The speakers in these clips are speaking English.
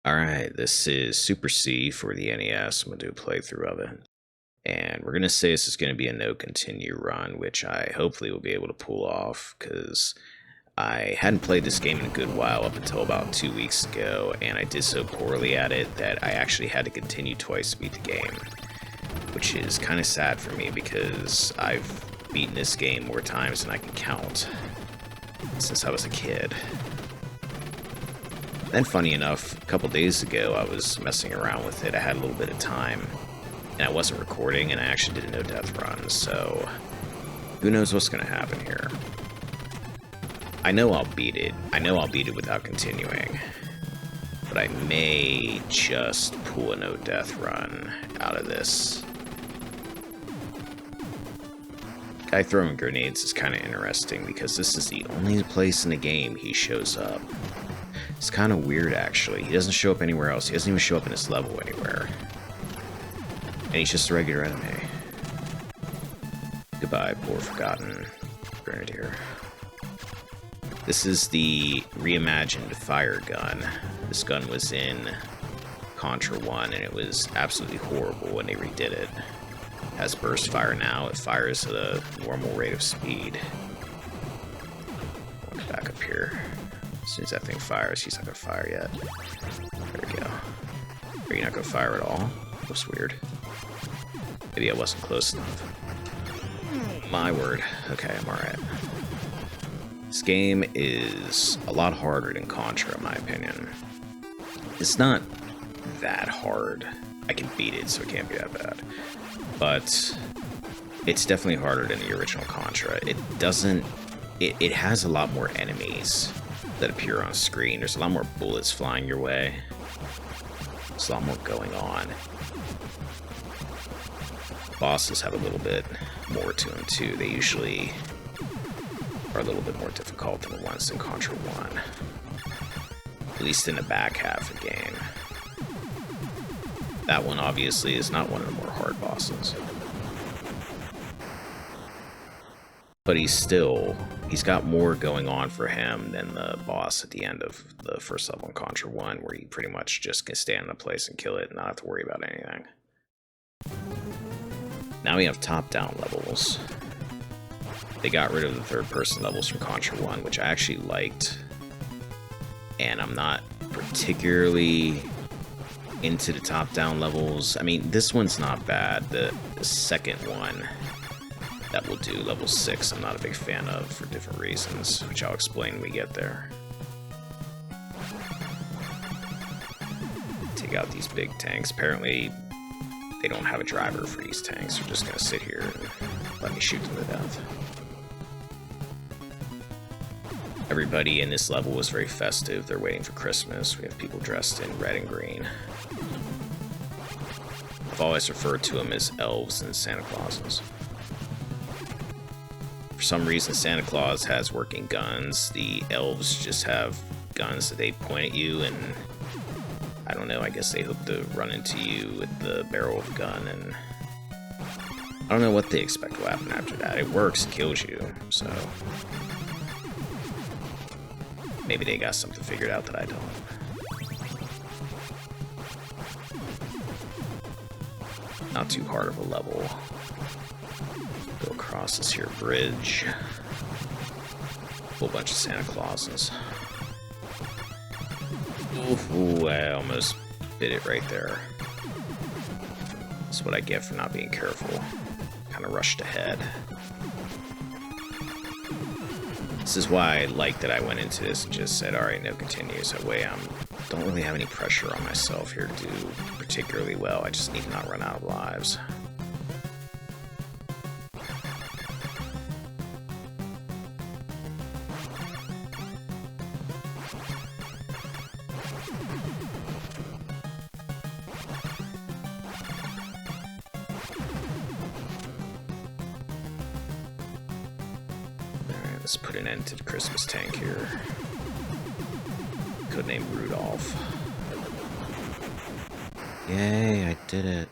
Alright, this is Super C for the NES. I'm going to do a playthrough of it. And we're going to say this is going to be a no continue run, which I hopefully will be able to pull off, because I hadn't played this game in a good while up until about 2 weeks ago, and I did so poorly at it that I actually had to continue twice to beat the game. Which is kind of sad for me, because I've beaten this game more times than I can count since I was a kid. Then, funny enough, a couple days ago, I was messing around with it. I had a little bit of time, and I wasn't recording, and I actually did a no-death run, so who knows what's going to happen here. I know I'll beat it. I know I'll beat it without continuing, but I may just pull a no-death run out of this. Guy throwing grenades is kind of interesting, because this is the only place in the game he shows up. It's kind of weird, actually. He doesn't show up anywhere else. He doesn't even show up in this level anywhere. And he's just a regular enemy. Goodbye, poor forgotten grenadier. This is the reimagined fire gun. This gun was in Contra 1, and it was absolutely horrible when they redid it. It has burst fire now. It fires at a normal rate of speed. Look back up here. As soon as that thing fires, he's not gonna fire yet. There we go. Are you not gonna fire at all? That's weird. Maybe I wasn't close enough. My word. Okay, I'm alright. This game is a lot harder than Contra, in my opinion. It's not that hard. I can beat it, so it can't be that bad. But it's definitely harder than the original Contra. It doesn't... It has a lot more enemies that appear on screen. There's a lot more bullets flying your way. There's a lot more going on. Bosses have a little bit more to them too. They usually are a little bit more difficult than the ones in Contra 1. At least in the back half of the game. That one obviously is not one of the more hard bosses. But he's got more going on for him than the boss at the end of the first level in Contra 1, where you pretty much just can stand in a place and kill it and not have to worry about anything. Now we have top-down levels. They got rid of the third-person levels from Contra 1, which I actually liked. And I'm not particularly into the top-down levels. I mean, this one's not bad. The second one that will do, level 6, I'm not a big fan of for different reasons, which I'll explain when we get there. Take out these big tanks. Apparently, they don't have a driver for these tanks. They're just gonna sit here and let me shoot them to death. Everybody in this level was very festive. They're waiting for Christmas. We have people dressed in red and green. I've always referred to them as elves and Santa Clauses. For some reason, Santa Claus has working guns. The elves just have guns that they point at you, and I don't know, I guess they hope to run into you with the barrel of a gun, and I don't know what they expect will happen after that. It works, it kills you, so maybe they got something figured out that I don't. Not too hard of a level. Go across this here bridge. Whole bunch of Santa Clauses. Ooh, I almost bit it right there. That's what I get for not being careful. Kind of rushed ahead. This is why I like that I went into this and just said, alright, no continues. That way I don't really have any pressure on myself here to do particularly well. I just need to not run out of lives. Let's put an end to the Christmas tank here. Codename Rudolph. Yay, I did it.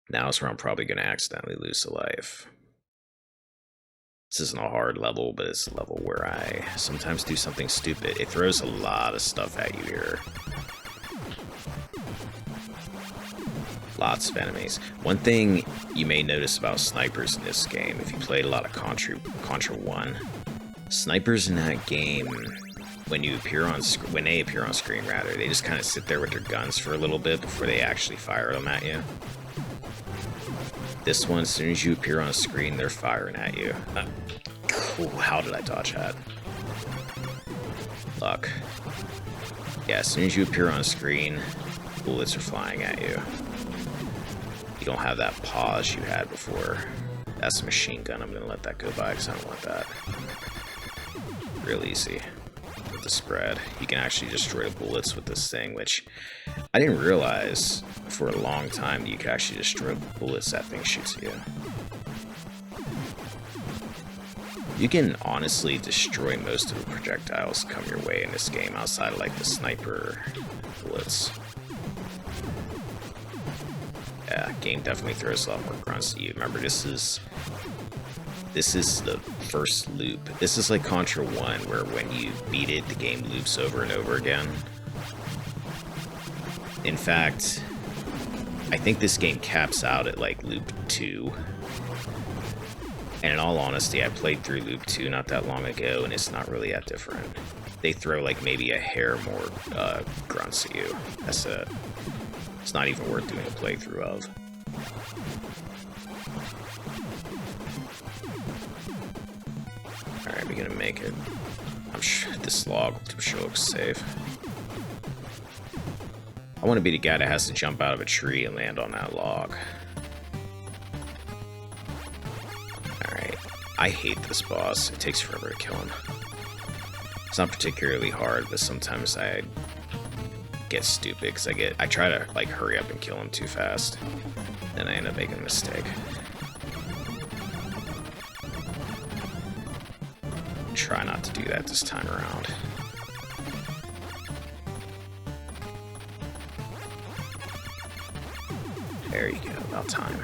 Now is where I'm probably going to accidentally lose a life. This isn't a hard level, but it's a level where I sometimes do something stupid. It throws a lot of stuff at you here. Lots of enemies. One thing you may notice about snipers in this game, if you played a lot of Contra 1, snipers in that game, when they appear on screen, rather, they just kind of sit there with their guns for a little bit before they actually fire them at you. This one, as soon as you appear on a screen, they're firing at you. Cool, how did I dodge that? Luck. Yeah, as soon as you appear on a screen, bullets are flying at you. You don't have that pause you had before. That's a machine gun. I'm gonna let that go by because I don't want that. Real easy with the spread. You can actually destroy bullets with this thing, which I didn't realize for a long time that you could actually destroy bullets that thing shoots at you. You can honestly destroy most of the projectiles that come your way in this game outside of like the sniper bullets. Yeah, game definitely throws a lot more grunts at you. Remember, this is the first loop. This is like Contra 1, where when you beat it, the game loops over and over again. In fact, I think this game caps out at like loop 2. And in all honesty, I played through loop 2 not that long ago, and it's not really that different. They throw like maybe a hair more grunts at you. That's it. It's not even worth doing a playthrough of. Alright, we're gonna make it. I'm sure this log sure looks safe. I want to be the guy that has to jump out of a tree and land on that log. Alright. I hate this boss. It takes forever to kill him. It's not particularly hard, but sometimes I get stupid because I try to like hurry up and kill him too fast, then I end up making a mistake. Try not to do that this time around. There you go, about time.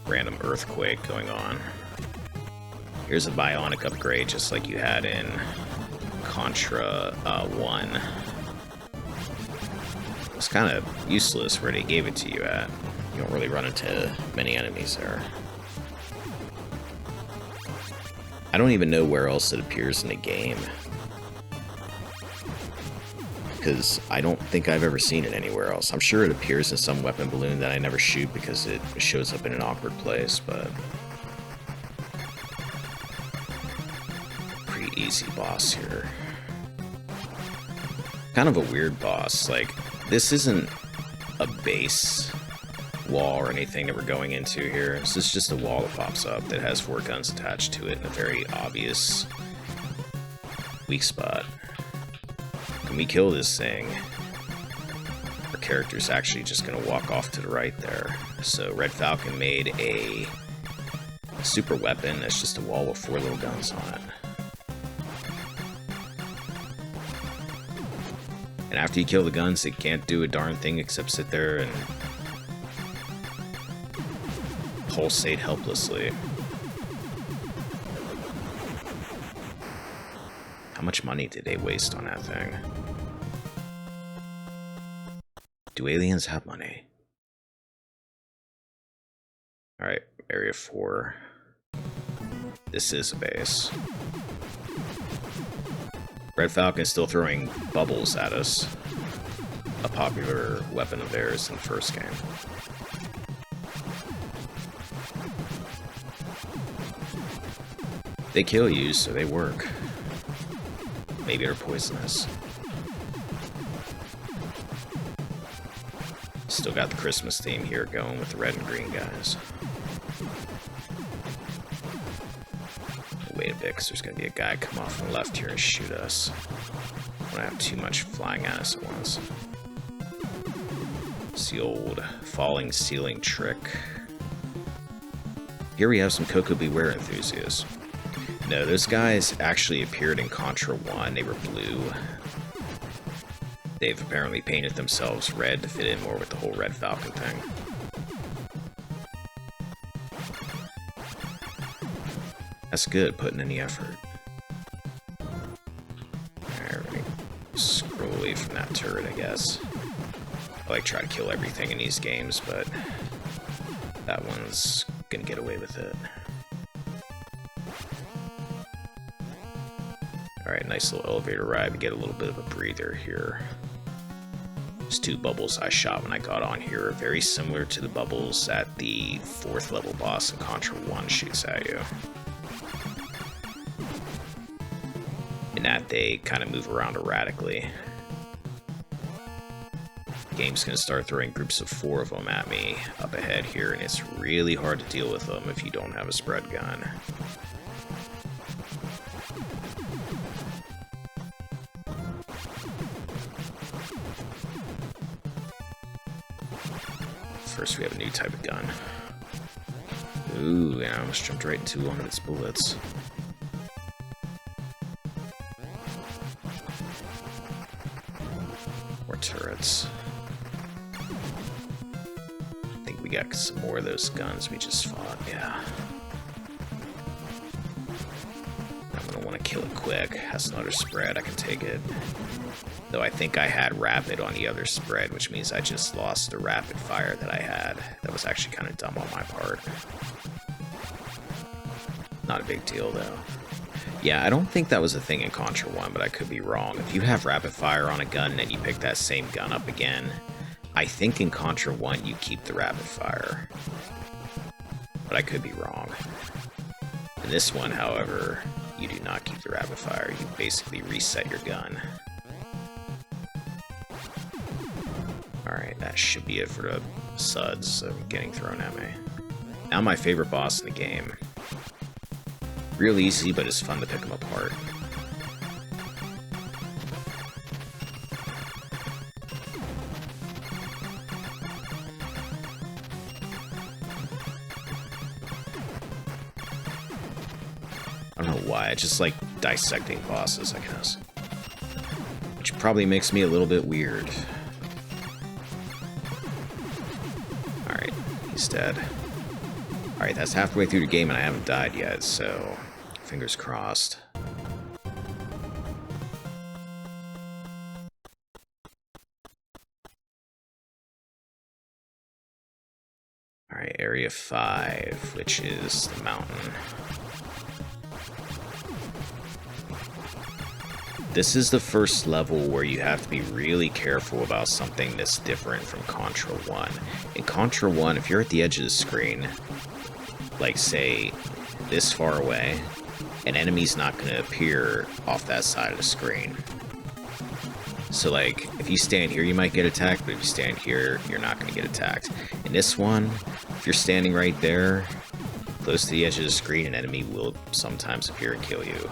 Random earthquake going on. Here's a bionic upgrade just like you had in Contra 1. It's kind of useless where they gave it to you at. You don't really run into many enemies there. I don't even know where else it appears in the game, because I don't think I've ever seen it anywhere else. I'm sure it appears in some weapon balloon that I never shoot because it shows up in an awkward place, but pretty easy boss here. Kind of a weird boss. Like, this isn't a base wall or anything that we're going into here. This is just a wall that pops up that has 4 guns attached to it in a very obvious weak spot. When we kill this thing, our character's actually just gonna walk off to the right there. So Red Falcon made a super weapon that's just a wall with 4 little guns on it. And after you kill the guns, it can't do a darn thing except sit there and pulsate helplessly. How much money did they waste on that thing? Do aliens have money? Alright, Area 4. This is a base. Red Falcon's still throwing bubbles at us. A popular weapon of theirs in the first game. They kill you, so they work. Maybe they're poisonous. Still got the Christmas theme here going with the red and green guys. Wait a bit, because there's going to be a guy come off on the left here and shoot us. I don't have too much flying at us at once. It's the old falling ceiling trick. Here we have some Coco Beware enthusiasts. No, those guys actually appeared in Contra 1. They were blue. They've apparently painted themselves red to fit in more with the whole Red Falcon thing. That's good, putting in the effort. Alright, scroll away from that turret, I guess. I like try to kill everything in these games, but that one's gonna get away with it. Alright, nice little elevator ride. We get a little bit of a breather here. Those 2 bubbles I shot when I got on here are very similar to the bubbles that the 4th level boss in Contra 1 shoots at you. In that they kind of move around erratically. The game's going to start throwing groups of 4 of them at me up ahead here, and it's really hard to deal with them if you don't have a spread gun. First, we have a new type of gun. Ooh, yeah, I almost jumped right into one of its bullets. More turrets. I think we got some more of those guns we just fought, yeah. I'm gonna want to kill it quick. That's another spread, I can take it. Though I think I had rapid on the other spread, which means I just lost the rapid fire that I had. That was actually kind of dumb on my part. Not a big deal, though. Yeah, I don't think that was a thing in Contra 1, but I could be wrong. If you have rapid fire on a gun and you pick that same gun up again, I think in Contra 1 you keep the rapid fire. But I could be wrong. In this one, however, you do not keep the rapid fire. You basically reset your gun. Alright, that should be it for the suds getting thrown at me. Now my favorite boss in the game. Real easy, but it's fun to pick them apart. I don't know why, I just like dissecting bosses, I guess. Which probably makes me a little bit weird. Alright, he's dead. Alright, that's halfway through the game and I haven't died yet, so fingers crossed. Alright, Area 5, which is the mountain. This is the first level where you have to be really careful about something that's different from Contra 1. In Contra 1, if you're at the edge of the screen, like say this far away, an enemy's not going to appear off that side of the screen. So like, if you stand here you might get attacked, but if you stand here you're not going to get attacked. In this one, if you're standing right there, close to the edge of the screen, an enemy will sometimes appear and kill you.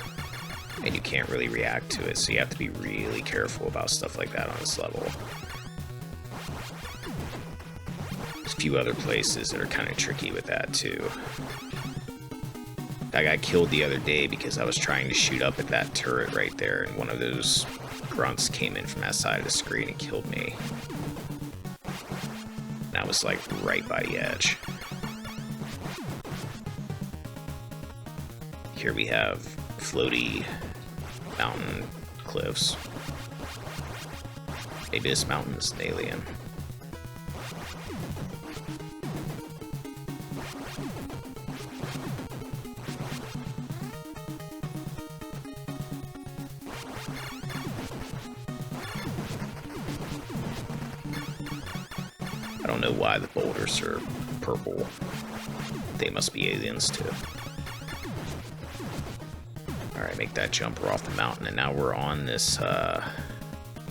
And you can't really react to it, so you have to be really careful about stuff like that on this level. There's a few other places that are kind of tricky with that too. I got killed the other day because I was trying to shoot up at that turret right there, and one of those grunts came in from that side of the screen and killed me. And I was like right by the edge. Here we have floaty mountain cliffs. Maybe this mountain is an alien. I don't know why the boulders are purple. They must be aliens too. Alright, make that jump. We're off the mountain, and now we're on this, I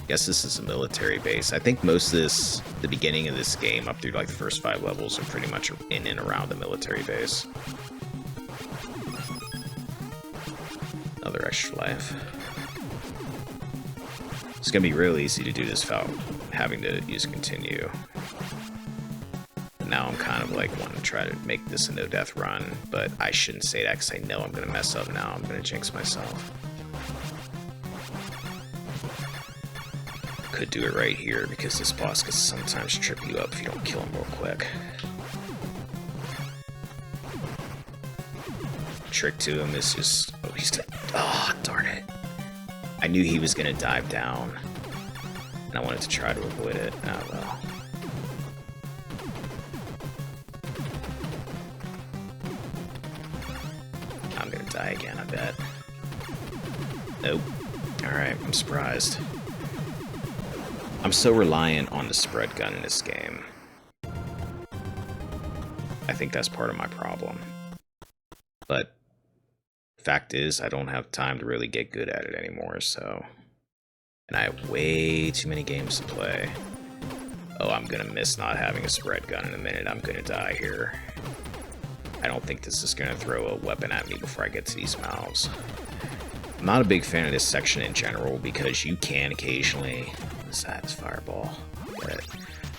guess this is a military base. I think most of this, the beginning of this game, up through like the first 5 levels, are pretty much in and around the military base. Another extra life. It's gonna be real easy to do this without having to use continue. Now I'm kind of like wanting to try to make this a no-death run, but I shouldn't say that because I know I'm going to mess up now. I'm going to jinx myself. Could do it right here because this boss can sometimes trip you up if you don't kill him real quick. trick to him is just... Oh, he's gonna... Oh, darn it. I knew he was gonna dive down. And I wanted to try to avoid it. Oh, well. I'm gonna die again, I bet. Nope. Alright, I'm surprised. I'm so reliant on the spread gun in this game. I think that's part of my problem. But fact is, I don't have time to really get good at it anymore, so... And I have way too many games to play. Oh, I'm gonna miss not having a spread gun in a minute. I'm gonna die here. I don't think this is gonna throw a weapon at me before I get to these mouths. I'm not a big fan of this section in general because you can occasionally... What's that? It's fireball. But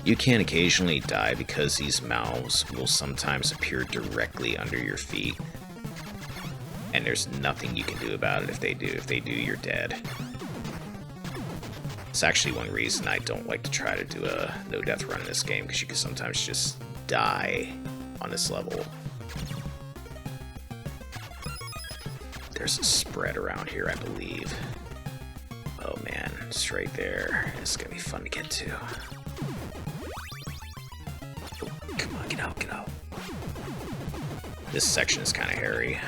you can occasionally die because these mouths will sometimes appear directly under your feet. And there's nothing you can do about it if they do. If they do, you're dead. It's actually one reason I don't like to try to do a no-death run in this game, because you can sometimes just die on this level. There's a spread around here, I believe. Oh man, it's right there. It's gonna be fun to get to. Oh, come on, get out, get out. This section is kind of hairy.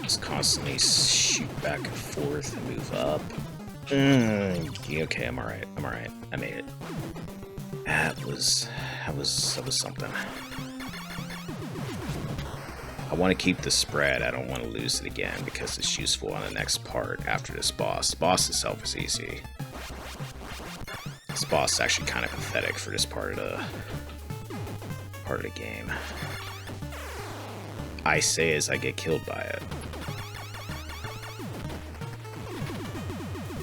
Just constantly shoot back and forth and move up. Okay, I'm alright. I'm alright. I made it. That was something. I want to keep the spread. I don't want to lose it again because it's useful on the next part after this boss. The boss itself is easy. This boss is actually kind of pathetic for this part of the game. I say as I get killed by it.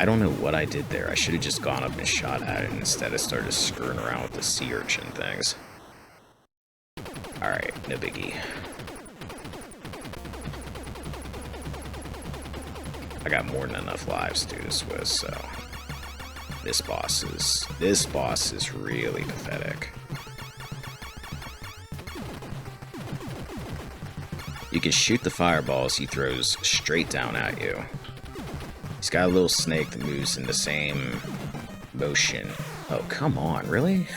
I don't know what I did there. I should have just gone up and shot at it, and instead I started screwing around with the sea urchin things. Alright, no biggie. I got more than enough lives to do this with, so... This boss is really pathetic. You can shoot the fireballs he throws straight down at you. He's got a little snake that moves in the same motion. Oh, come on, really?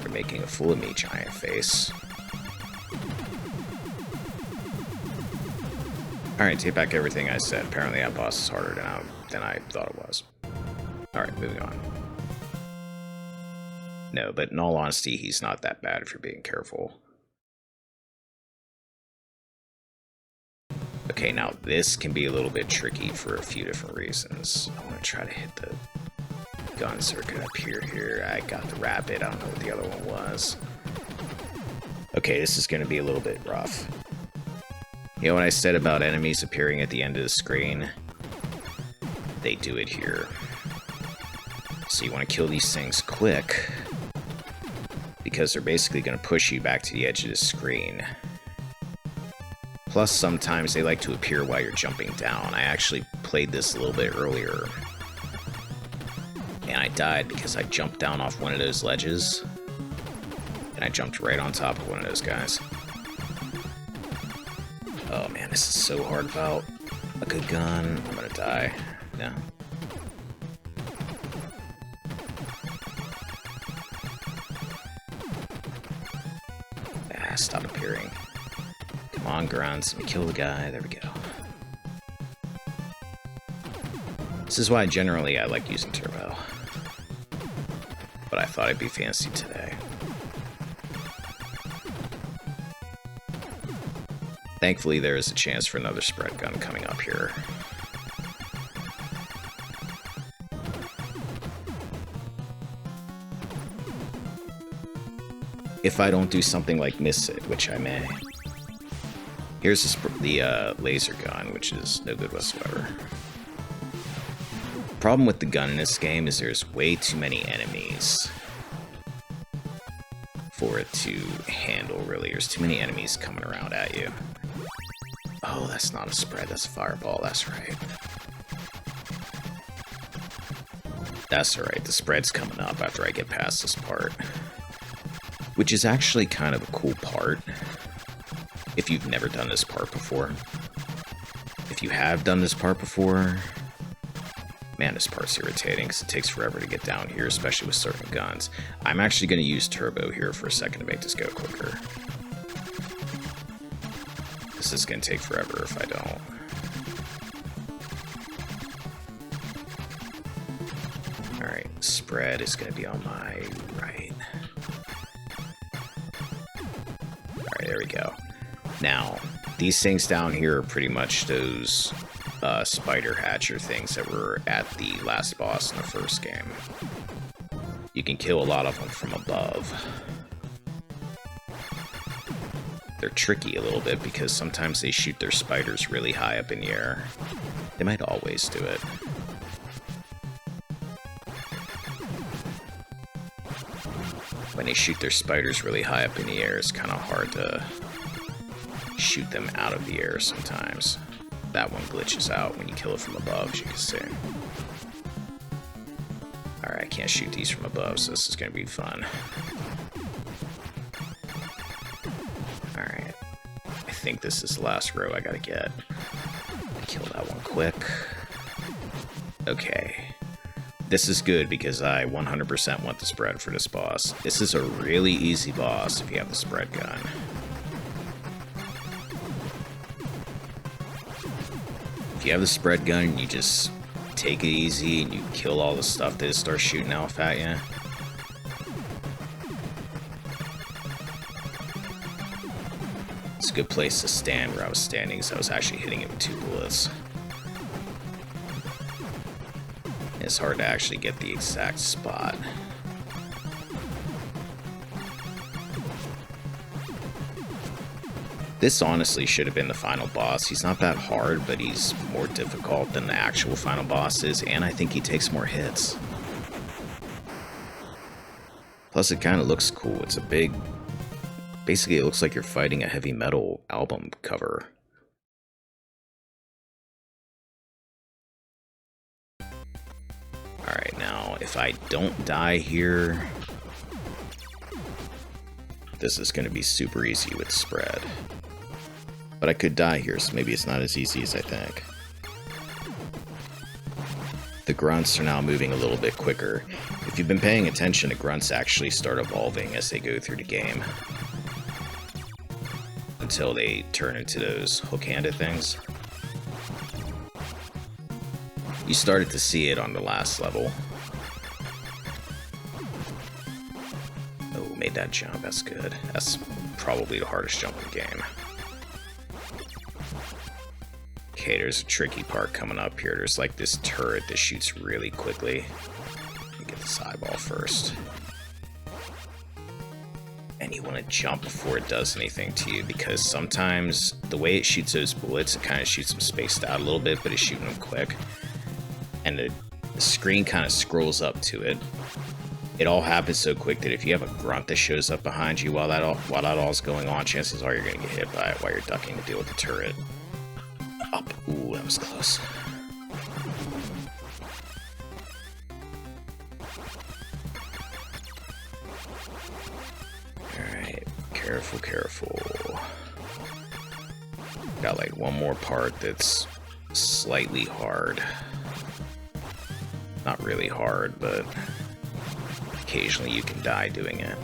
You're making a fool of me, giant face. Alright, take back everything I said. Apparently that boss is harder than I thought it was. Alright, moving on. No, but in all honesty, he's not that bad if you're being careful. Okay, now this can be a little bit tricky for a few different reasons. I want to try to hit the gun circuit up here. I got the rapid. I don't know what the other one was. Okay, this is going to be a little bit rough. You know what I said about enemies appearing at the end of the screen? They do it here. So you want to kill these things quick, because they're basically going to push you back to the edge of the screen. Plus, sometimes they like to appear while you're jumping down. I actually played this a little bit earlier, and I died because I jumped down off one of those ledges, and I jumped right on top of one of those guys. Oh man, this is so hard without a good gun. I'm gonna die. No. Ah, stop appearing. Come on, grunts. Let me kill the guy. There we go. This is why generally I like using turbo. But I thought I'd be fancy today. Thankfully, there is a chance for another spread gun coming up here. If I don't do something like miss it, which I may. Here's the laser gun, which is no good whatsoever. Problem with the gun in this game is there's way too many enemies for it to handle, really. There's too many enemies coming around at you. Oh, that's not a spread, that's a fireball, that's right. That's alright, the spread's coming up after I get past this part. which is actually kind of a cool part if you've never done this part before. If you have done this part before, man, this part's irritating because it takes forever to get down here, especially with certain guns. I'm actually going to use turbo here for a second to make this go quicker. This is going to take forever if I don't. Alright, spread is going to be on my right. Alright, there we go. Now, these things down here are pretty much those spider hatcher things that were at the last boss in the first game. You can kill a lot of them from above. They're tricky a little bit because sometimes they shoot their spiders really high up in the air. They might always do it. When they shoot their spiders really high up in the air, it's kind of hard to shoot them out of the air sometimes. That one glitches out when you kill it from above, as you can see. Alright, I can't shoot these from above, so this is going to be fun. Alright. I think this is the last row I gotta get. Kill that one quick. Okay. This is good because I 100% want the spread for this boss. This is a really easy boss if you have the spread gun. If you have the spread gun, you just take it easy and you kill all the stuff that starts shooting off at you. It's a good place to stand where I was standing, so I was actually hitting it with 2 bullets. It's hard to actually get the exact spot. This honestly should have been the final boss. He's not that hard, but he's more difficult than the actual final boss is, and I think he takes more hits. Plus, it kind of looks cool. It's a big... Basically, it looks like you're fighting a heavy metal album cover. Alright, now, if I don't die here... This is going to be super easy with spread. But I could die here, so maybe it's not as easy as I think. The grunts are now moving a little bit quicker. If you've been paying attention, the grunts actually start evolving as they go through the game. Until they turn into those hook-handed things. You started to see it on the last level. Oh, made that jump, that's good. That's probably the hardest jump in the game. Okay, there's a tricky part coming up here. There's like this turret that shoots really quickly. Let me get this eyeball first. And you want to jump before it does anything to you, because sometimes the way it shoots those bullets, it kind of shoots them spaced out a little bit, but it's shooting them quick. And the screen kind of scrolls up to it. It all happens so quick that if you have a grunt that shows up behind you while that all's going on, chances are you're going to get hit by it while you're ducking to deal with the turret. Up. Ooh, that was close. Alright, careful, careful. Got like one more part that's slightly hard. Not really hard, but occasionally you can die doing it.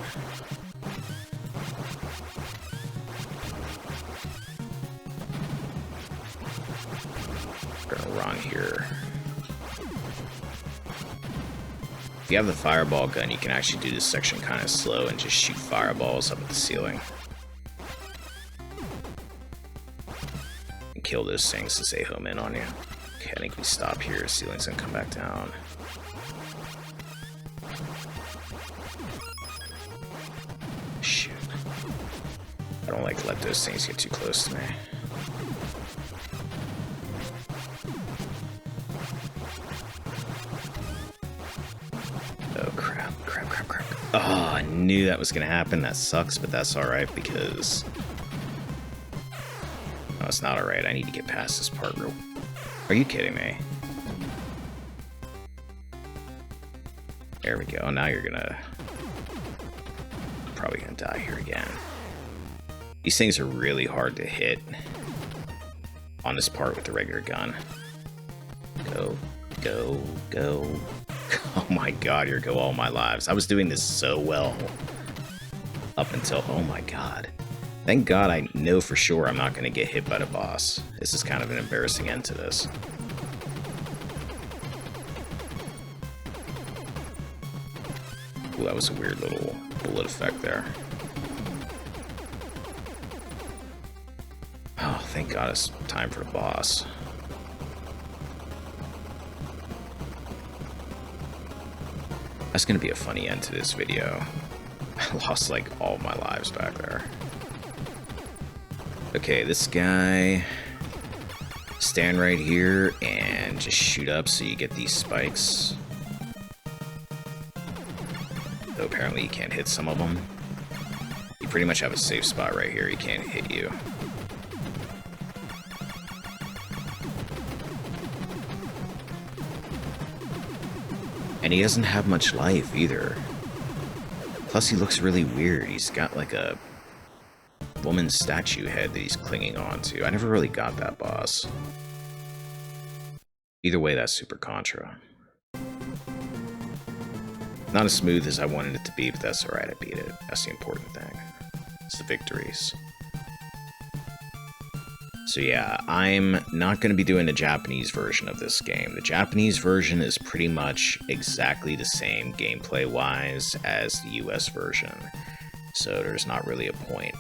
Gonna run here. If you have the fireball gun, you can actually do this section kind of slow and just shoot fireballs up at the ceiling. And kill those things as they home in on you. Okay, I think we stop here. The ceiling's gonna come back down. Shoot. I don't like to let those things get too close to me. Oh, crap. Oh, I knew that was going to happen. That sucks, but that's alright because... No, it's not alright. I need to get past this part real... Are you kidding me? There we go. Now you're going to... probably gonna die here again. These things are really hard to hit on this part with the regular gun. Go, go, go. Oh my god, here go all my lives. I was doing this so well. Up until, oh my god. Thank god I know for sure I'm not going to get hit by the boss. This is kind of an embarrassing end to this. Ooh, that was a weird little bullet effect there. Oh, thank god it's time for the boss. That's going to be a funny end to this video. I lost like all my lives back there. Okay, this guy, stand right here and just shoot up so you get these spikes. Though apparently you can't hit some of them. You pretty much have a safe spot right here, he can't hit you. And he doesn't have much life either. Plus he looks really weird, he's got like a woman's statue head that he's clinging on to. I never really got that boss. Either way, that's super Contra. Not as smooth as I wanted it to be, but that's alright, I beat it. That's the important thing. It's the victories. So yeah, I'm not going to be doing the Japanese version of this game. The Japanese version is pretty much exactly the same gameplay-wise as the US version. So there's not really a point.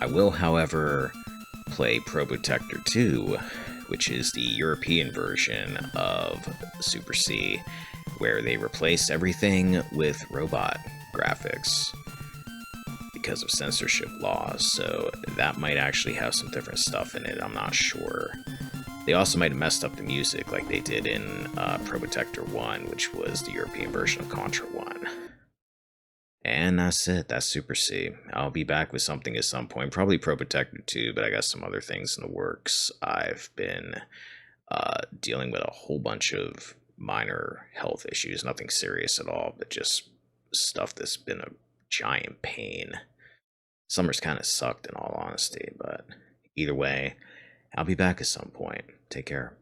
I will, however, play Probotector 2, which is the European version of Super C, where they replace everything with robot graphics because of censorship laws, so that might actually have some different stuff in it, I'm not sure. They also might have messed up the music like they did in Probotector 1, which was the European version of Contra 1. And that's it. That's Super C. I'll be back with something at some point. Probably Probotector 2, but I got some other things in the works. I've been dealing with a whole bunch of minor health issues. Nothing serious at all, but just stuff that's been a giant pain. Summer's kind of sucked in all honesty, but either way, I'll be back at some point. Take care.